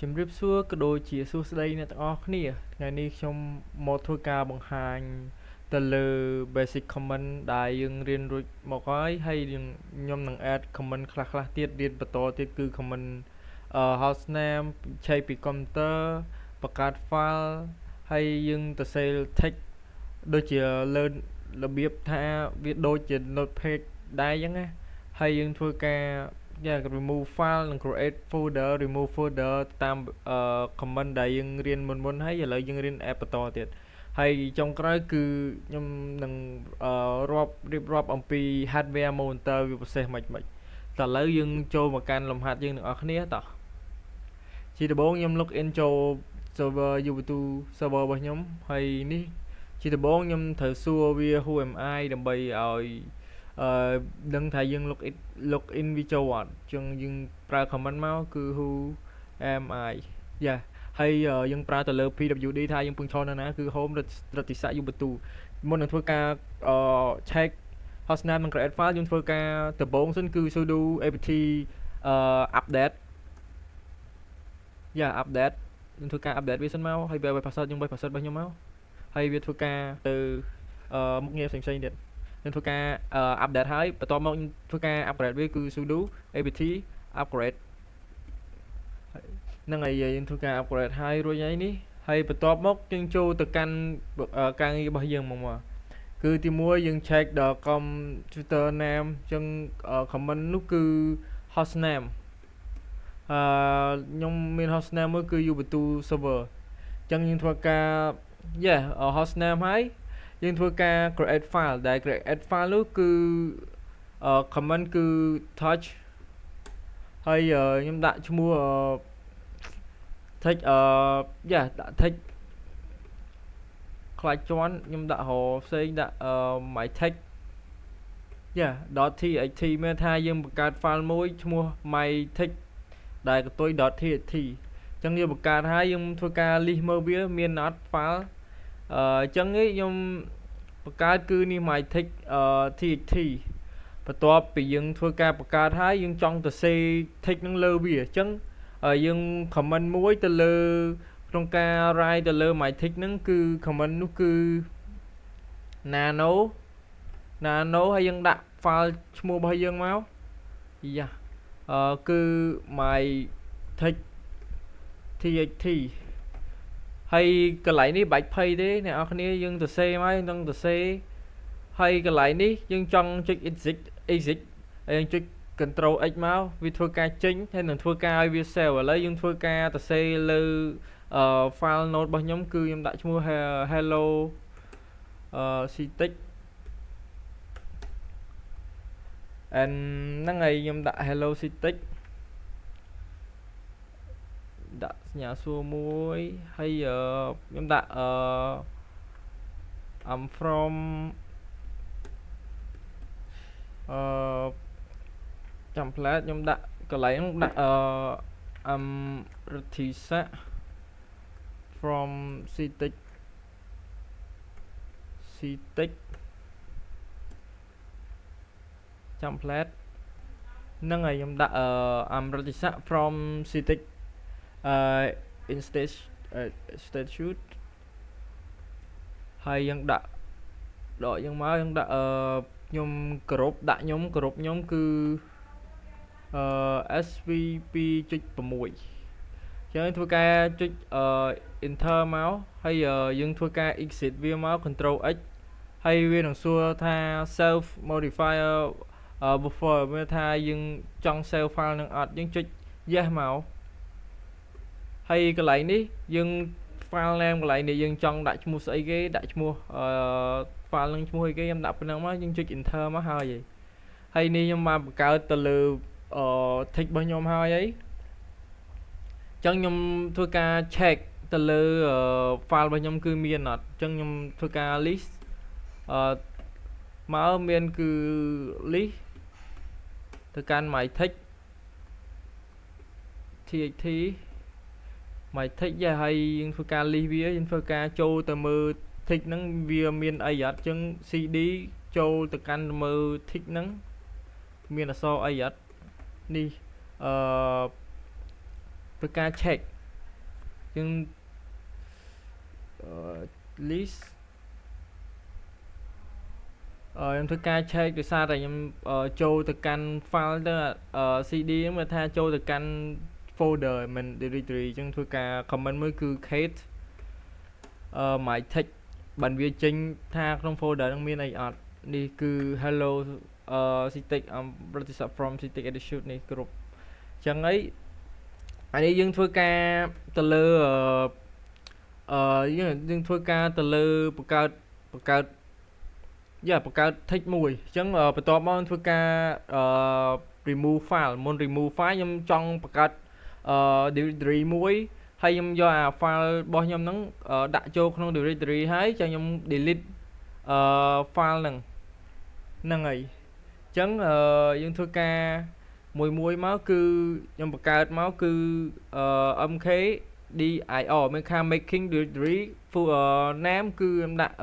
ជំរាបសួរក៏ដូចជាសួស្តីអ្នកទាំងអស់គ្នាថ្ងៃនេះខ្ញុំមកធ្វើការបង្ហាញទៅលើ basic comment ដែលយើងរៀនរួចមកហើយខ្ញុំនឹង add comment ខ្លះៗទៀតរៀនបន្តទៀតគឺ comment host name ឆេកពី computer បង្កើត file ហើយយើងទៅ save text ដូចជាលើរបៀបថាវាដូចជា notepad ដែរអញ្ចឹងណាហើយយើងធ្វើការ remove file និង create folder remove folder តាម comment ដែលយើងរៀនមុនហើយឥឡូវយើងរៀន add បន្តទៀតហើយចុងក្រោយគឺខ្ញុំនឹងរៀបរាប់អំពី hardware monitor វាពិសេសមិនតឥឡូវយើងចូលមកកាន់លំហាត់យើងទាំងអស់គ្នាតោះជាដំបូងខ្ញុំ log in ចូល server Ubuntu server របស់ខ្ញុំហើយនេះជាដំបូងខ្ញុំត្រូវសួរវា who am I ដើម្បីឲ្យដឹងថាយើង log in វាចូលអត់ចឹងយើងប្រើ comment មកគឺ who am I ហើយយើងប្រើទៅលើ pwd ថាយើងពឹងឈរនៅណាគឺ home រតិស័ក Ubuntu មុននឹងធ្វើការ check hostname និង create file យើងធ្វើការដំបូងសិនគឺ sudo apt update update យើងធ្វើការ update វាសិនមកហើយ verify password យើង verify password របស់ខ្ញុំមកហើយវាធ្វើការទៅមុខងារផ្សេងៗទៀតយើងធ្វើការ update ហើយបន្ទាប់មកធ្វើការ upgrade វាគឺ sudo apt upgrade ហ្នឹងហើយយើងធ្វើការ upgrade ហើយរួចហើយនេះហើយបន្ទាប់មកយើងចូលទៅកាន់ការងាររបស់យើងមកគឺទី1យើង check ដល់ computer name អញ្ចឹង comment នោះគឺ host name ខ្ញុំមាន host name មួយគឺ Ubuntu server អញ្ចឹងយើងធ្វើការ host name ហើយយើងធ្វើការ create file ដែល create file នោះគឺ comment គឺ touch ហើយខ្ញុំដាក់ឈ្មោះtextដាក់ text ខ្លាចជន់ខ្ញុំដាក់រផ្សេងដាក់ my text .txt មានថាយើងបង្កើត file មួយឈ្មោះ my text ដែលកតុយ .txt អញ្ចឹងយើងបង្កើតហើយយើងធ្វើការ list មើលវាមានអត់ file អញ្ចឹងខ្ញុំបង្កើតគឺនេះ my text txt បន្ទាប់ពីយើងធ្វើការបង្កើតហើយយើងចង់ទៅ save text នឹងលើវាអញ្ចឹងយើង comment មួយទៅលើក្នុងការ write ទៅលើ my text ហ្នឹងគឺ comment នោះគឺ nano ហើយយើងដាក់ file ឈ្មោះរបស់យើងមកគឺ my text txt ហើយកន្លែងនេះបាច់ភ័យទេអ្នកនរគ្នាយើងទៅ save មកយើងទៅ save ហើយកន្លែងនេះយើងចង់ចុច exit ហើយយើងចុច control x មកវាធ្វើការចេញហើយនឹងធ្វើការឲ្យវា save ឥឡូវយើងធ្វើការទៅ save លើ file node របស់ខ្ញុំគឺខ្ញុំដាក់ឈ្មោះ hello ctext and ហ្នឹងហើយខ្ញុំដាក់ hello ctext ដាក់សញ្ញាសួរមួយហើយខ្ញុំដាក់I'm from ចាំផ្លែតខ្ញុំដាក់កន្លែងហ្នឹងដាក់I'm រទ្ធីស័ក from ctext ចាំផ្លែតហ្នឹងហើយខ្ញុំដាក់I'm រទ្ធីស័ក from ctext institute ហើយយើងដាក់ដកយើងមកយើងដាក់ខ្ញុំគោរពដាក់ខ្ញុំគោរពខ្ញុំគឺSV2.6 ចឹងធ្វើការចុចenter មកហើយយើងធ្វើការ exit វាមក control x ហើយវានឹងសួរថា self modifier buffer មានថាយើងចង់ save file នឹងអត់យើងចុច yes មកហើយកន្លែងនេះយើង file name កន្លែងនេះយើងចង់ដាក់ឈ្មោះស្អីគេដាក់ឈ្មោះfile នឹងឈ្មោះអីគេខ្ញុំដាក់ប៉ុណ្ណឹងមកយើងចុច enter មកហើយនេះខ្ញុំបានបង្កើតទៅលើ text របស់ខ្ញុំហើយអញ្ចឹងខ្ញុំធ្វើការ check ទៅលើ file របស់ខ្ញុំគឺមានអត់អញ្ចឹងខ្ញុំធ្វើការ list មកមានគឺ list ទៅកាន់ my text txt my text ហើយយើងធ្វើការ list វាយើងធ្វើការចូលទៅមើល text ហ្នឹងវាមានអីអត់អញ្ចឹង cd ចូលទៅកាន់មើល text ហ្នឹងមានអក្សរអីអត់នេះធ្វើការ check យើងlist ខ្ញុំធ្វើការ check ដោយសារតែខ្ញុំចូលទៅកាន់ file ទៅCD ហ្នឹងមើលថាចូលទៅកាន់ folder មិន directory អញ្ចឹងធ្វើការ comment មួយគឺ create my text បានវាចេញថាក្នុង folder ហ្នឹងមានអីអត់នេះគឺ hello CTEC British from CTEC Edition នេះគ្រប់អញ្ចឹងអីអានេះយើងធ្វើការទៅលើយើងធ្វើការទៅលើបង្កើតបង្កើត text មួយអញ្ចឹងបន្ទាប់មកធ្វើការremove file មុន remove file ខ្ញុំចង់បង្កើតdirectory មួយហើយខ្ញុំយកអា file របស់ខ្ញុំហ្នឹងដាក់ចូលក្នុង directory ហើយចាំខ្ញុំ delete file ហ្នឹងហើយអញ្ចឹងយើងធ្វើការមួយមកគឺខ្ញុំបង្កើតមកគឺ mk dir មានខាង making directory name គឺខ្ញុំដាក់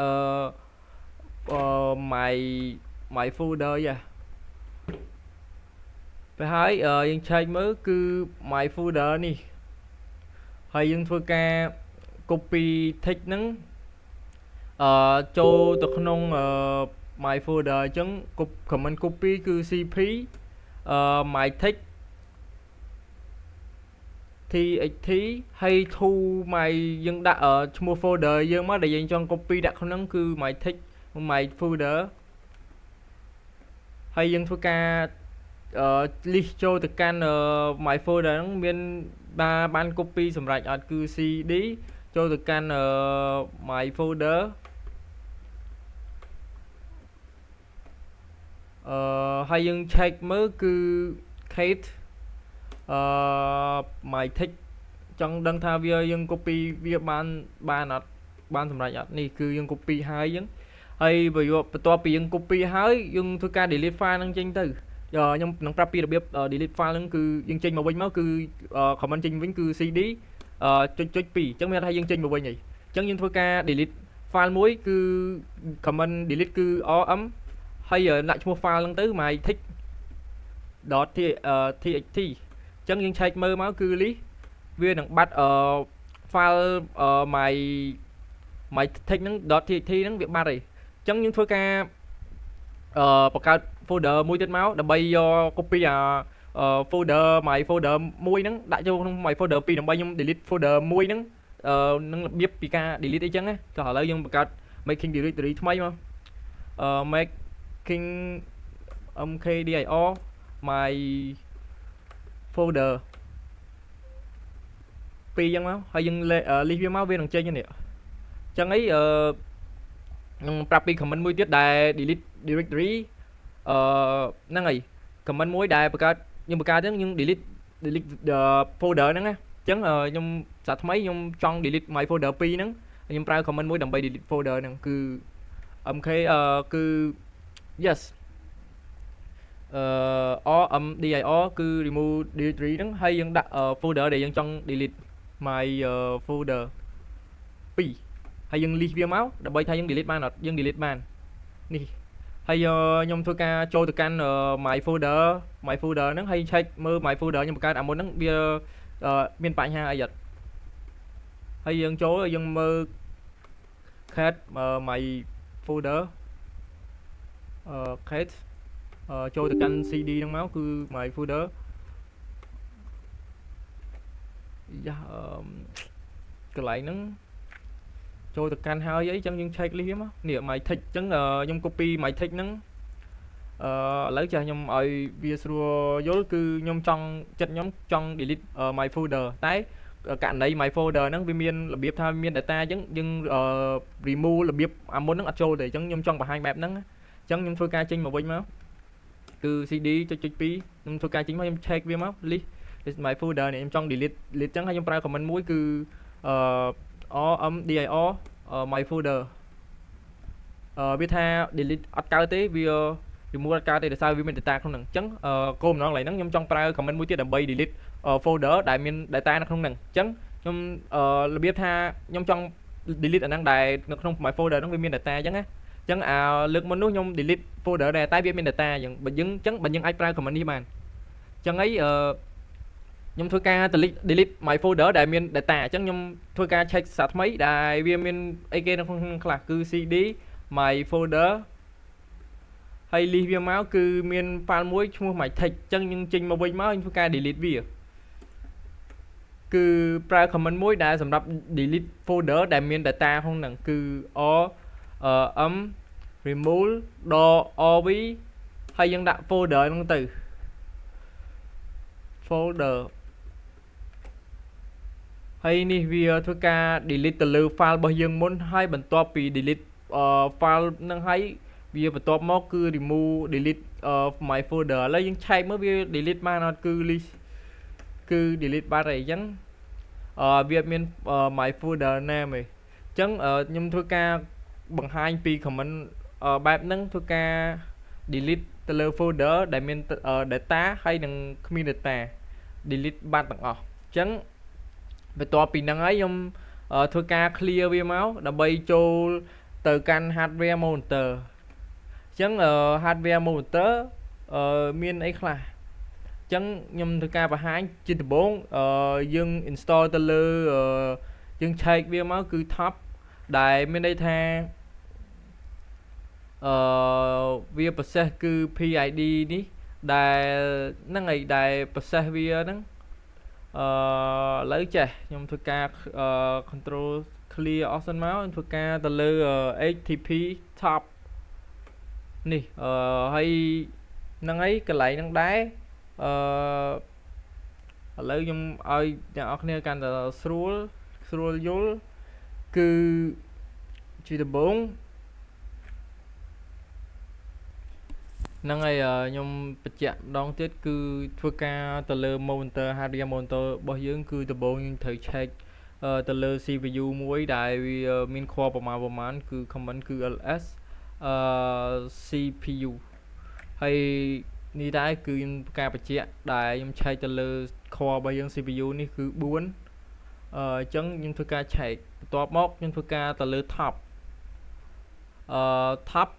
my folder ទៅហើយយើង check មើលគឺ my folder នេះហើយយើងធ្វើការ copy text ហ្នឹងចូលទៅក្នុង my folder អញ្ចឹង comment copy គឺ cp my text txt ហើយ to my យើងដាក់ឈ្មោះ folder យើងមកដែលយើងចង់ copy ដាក់ក្នុងគឺ my text my folder ហើយយើងធ្វើការlist ចូលទៅកាន់ my folder ហ្នឹងមានបាន copy សម្រាប់អត់គឺ cd ចូលទៅកាន់ my folder ហើយយើង check មើលគឺ create my text ចង់ដឹងថាវាយើង copy វាបានអត់បានសម្រាប់អត់នេះគឺយើង copy ហើយយើងហើយបន្ទាប់ពីយើង copy ហើយយើងធ្វើការ delete file ហ្នឹងចេញទៅខ្ញុំនឹងប្រាប់ពីរបៀប delete file ហ្នឹងគឺយើងចេញមកវិញមកគឺ comment ចេញវិញគឺ cd ចុច2អញ្ចឹងមានថាយើងចេញមកវិញហីអញ្ចឹងយើងធ្វើការ delete file មួយគឺ comment delete គឺ rm ហើយដាក់ឈ្មោះ file ហ្នឹងទៅ my text.txt អញ្ចឹងយើង check មើលមកគឺ list វានឹងបាត់file my text ហ្នឹង .txt ហ្នឹងវាបាត់ហីអញ្ចឹងយើងធ្វើការបង្កើត folder មួយទៀតមកដើម្បីយក copy អា folder my folder មួយហ្នឹងដាក់ចូលក្នុង my folder 2ដើម្បីខ្ញុំ delete folder មួយហ្នឹងនឹងរបៀបពីការ delete អីចឹងណាក៏ឥឡូវយើងបង្កើត making directory ថ្មីមកmaking mkdir my folder 2ចឹងមកហើយយើង list វាមកវានឹងចេញនេះអញ្ចឹងអីខ្ញុំប្រាប់ពី comment មួយទៀតដែល delete directory ហ្នឹងហើយ comment មួយដែលខ្ញុំបង្កើតហ្នឹងយើង delete folder ហ្នឹងណាអញ្ចឹងខ្ញុំសាថ្មីខ្ញុំចង់ delete my folder 2ហ្នឹងខ្ញុំប្រើ comment មួយដើម្បី delete folder ហ្នឹងគឺ mk គឺ yes rmdir គឺ remove directory ហ្នឹងហើយយើងដាក់ folder ដែលយើងចង់ delete my folder 2ហើយយើង list វាមកដើម្បីថាយើង delete បានអត់យើង delete បាននេះហើយខ្ញុំធ្វើការចូលទៅកាន់ my folder ហ្នឹងហើយ check មើល my folder ខ្ញុំបង្កើតអាមុនហ្នឹងវាមានបញ្ហាអីអត់ហើយយើងចូលយើងមើល create my folder create ចូលទៅកាន់ cd ហ្នឹងមកគឺ my folder កន្លែងហ្នឹងចូលទៅកាន់ហើយអីចឹងយើង check list វាមកនេះ my text ចឹងខ្ញុំ copy my text ហ្នឹងឥឡូវចាស់ខ្ញុំឲ្យវាស្រួលយល់គឺខ្ញុំចង់ delete my folder តែករណី my folder ហ្នឹងវាមានរបៀបថាមាន data ចឹងយើង remove របៀបអាមុនហ្នឹងអត់ចូលទេអញ្ចឹងខ្ញុំចង់បង្ហាញបែបហ្នឹងអញ្ចឹងខ្ញុំធ្វើការចេញមកវិញមកគឺ cd ចុច2ខ្ញុំធ្វើការចេញមកខ្ញុំ check វាមក list my folder នេះខ្ញុំចង់ delete ចឹងហើយខ្ញុំប្រើ comment មួយគឺrmdir my folder វាថា delete អត់កើតទេវា remove អត់កើតទេដោយសារវាមាន data ក្នុងហ្នឹងអញ្ចឹងគោលបំណងកន្លែងហ្នឹងខ្ញុំចង់ប្រើ comment មួយទៀតដើម្បី delete folder ដែលមាន data នៅក្នុងហ្នឹងអញ្ចឹងខ្ញុំរបៀបថាខ្ញុំចង់ delete អាហ្នឹងដែលនៅក្នុង my folder ហ្នឹងវាមាន data អញ្ចឹងណាអញ្ចឹងលើកមុននោះខ្ញុំ delete folder ដែរតែវាមាន data អញ្ចឹងបើយើងអាចប្រើ comment នេះបានអញ្ចឹងអី ខ្ញុំធ្វើការ delete my folder ដែលមាន data អញ្ចឹងខ្ញុំធ្វើការ check សារថ្មីដែលវាមានអីគេនៅក្នុងខ្លះគឺ cd my folder ហើយ list វាមកគឺមាន file មួយឈ្មោះ my text អញ្ចឹងយើងចេញមកវិញមកខ្ញុំធ្វើការ delete វាគឺប្រើ comment មួយដែលសម្រាប់ delete folder ដែលមាន data ក្នុងហ្នឹងគឺ m remove .rv ហើយយើងដាក់ folder ហ្នឹងទៅ folder ហើយនេះវាធ្វើការ delete ទៅលើ file របស់យើងមុនហើយបន្ទាប់ពី delete file ហ្នឹងហើយវាបន្ទាប់មកគឺ remove delete my folder ឥឡូវយើងឆែកមើលវា delete បានអត់គឺ list គឺ delete បាត់ហើយអញ្ចឹងវាមាន my folder name ឯងអញ្ចឹងខ្ញុំធ្វើការបង្ហាញពី comment បែបហ្នឹងធ្វើការ delete ទៅលើ folder ដែលមាន data ហើយនឹងគ្មាន data delete បាត់ទាំងអស់អញ្ចឹងបន្ទាប់ពីហ្នឹងហើយខ្ញុំធ្វើការ clear វាមកដើម្បីចូលទៅកាន់ hardware monitor អញ្ចឹង hardware monitor មានអីខ្លះអញ្ចឹងខ្ញុំធ្វើការបង្ហាញជាដំបូងយើង install ទៅលើយើងឆែកវាមកគឺ top ដែលមានន័យថាវា process គឺ PID នេះដែលហ្នឹងហើយដែល process វាហ្នឹងឥឡូវចេះខ្ញុំធ្វើការ control clear អស់សិនមកធ្វើការទៅលើ HTTP top នេះហើយហ្នឹងហើយកន្លែងហ្នឹងដែរឥឡូវខ្ញុំឲ្យអ្នកនរគ្នាកាន់តែស្រួលយល់គឺជាដំបូងហ្នឹងហើយខ្ញុំបញ្ជាក់ម្ដងទៀតគឺធ្វើការទៅលើ monitor hardware monitor របស់យើងគឺដំបូងយើងត្រូវ check ទៅលើ CPU មួយដែលវាមាន core ប្រមាណគឺ common គឺ ls CPU ហើយនេះដែរគឺខ្ញុំការបញ្ជាក់ដែលខ្ញុំឆែកទៅលើ core របស់យើង CPU នេះគឺ4អញ្ចឹងខ្ញុំធ្វើការឆែកបន្ទាប់មកខ្ញុំធ្វើការទៅលើ top top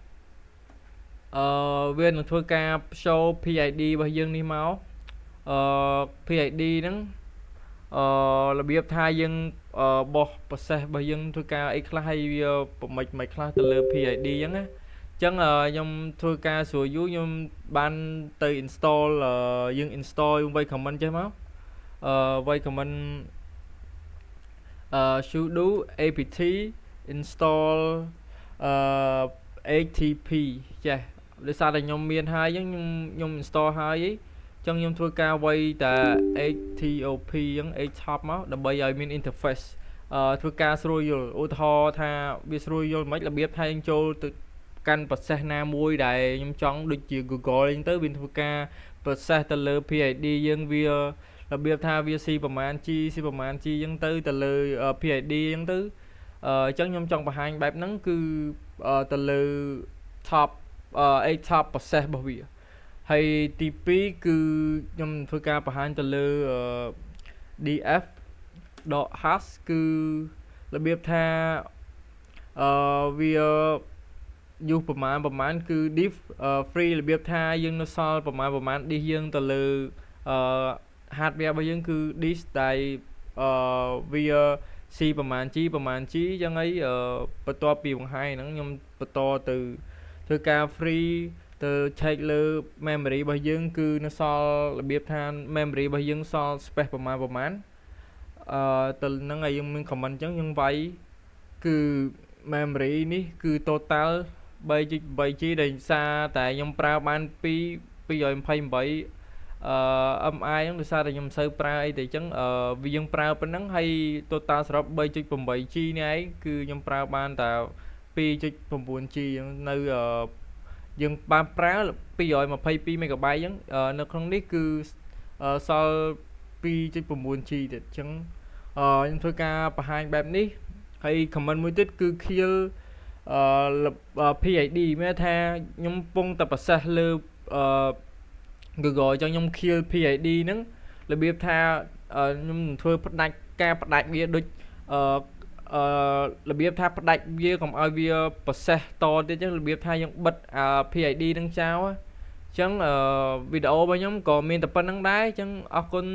វានឹងធ្វើការ show PID របស់យើងនេះមកPID ហ្នឹងរបៀបថាយើងបោះ process របស់យើងធ្វើការអីខ្លះហើយវាប្រមិចមិនខ្លះទៅលើ PID អញ្ចឹងណាអញ្ចឹងខ្ញុំធ្វើការស្រួលយូរខ្ញុំបានទៅ install យើង install Wai Command ចេះមកWai Command sudo apt install HTTP ចេះដោយសារតែខ្ញុំមានហើយអញ្ចឹងខ្ញុំ install ហើយអញ្ចឹងខ្ញុំធ្វើការវាយតែ HTTP អញ្ចឹង HTTP មកដើម្បីឲ្យមាន interface ធ្វើការស្រួលយល់ឧទាហរណ៍ថាវាស្រួលយល់មិនរបៀបថាយើងចូលទៅកាន់ process ណាមួយដែលខ្ញុំចង់ដូចជា Google អញ្ចឹងទៅវាធ្វើការ process ទៅលើ PID យើងវារបៀបថាវា C ប្រមាណ G ប្រមាណ G អញ្ចឹងទៅលើ PID អញ្ចឹងទៅអញ្ចឹងខ្ញុំចង់បង្ហាញបែបហ្នឹងគឺទៅលើ top top process របស់វាហើយទី2គឺខ្ញុំធ្វើការបង្ហាញទៅលើ df.hash គឺរបៀបថាវា use ប្រមាណគឺ diff free របៀបថាយើងនៅសល់ប្រមាណ disk យើងទៅលើhardware របស់យើងគឺ disk ដែលវា C ប្រមាណ G អញ្ចឹងហើយបន្ទាប់ពីបង្ហាញហ្នឹងខ្ញុំបន្តទៅធ្វើការ free ទៅ check លើ memory របស់យើងគឺនៅសល់របៀបថា memory របស់យើងសល់ space ប្រមាណទៅហ្នឹងហើយយើងមាន comment អញ្ចឹងយើងវាយគឺ memory នេះគឺ total 3.8G ដែលសារតែខ្ញុំប្រើបាន228 MI ហ្នឹងដោយសារតែខ្ញុំមិនសូវប្រើអីទេអញ្ចឹងវាយើងប្រើប៉ុណ្ណឹងហើយ total សរុប 3.8G នេះឯងគឺខ្ញុំប្រើបានតែ 2.9G អញ្ចឹងនៅយើងបានប្រើ222 MB អញ្ចឹងនៅក្នុងនេះគឺសល់ 2.9G ទៀតអញ្ចឹងខ្ញុំធ្វើការបង្ហាញបែបនេះហើយ comment មួយទៀតគឺ kill PID មានថាខ្ញុំកំពុងតែ process លើGoogle អញ្ចឹងខ្ញុំ kill PID ហ្នឹងរបៀបថាខ្ញុំធ្វើផ្ដាច់ការផ្ដាច់វាដូចរបៀបថាផ្ដាច់វាកុំឲ្យវា process តទៀតអញ្ចឹងរបៀបថាយើងបិទPID ហ្នឹងចោលអញ្ចឹងវីដេអូរបស់ខ្ញុំក៏មានតែប៉ុណ្្នឹងដែរអញ្ចឹងអរគុណ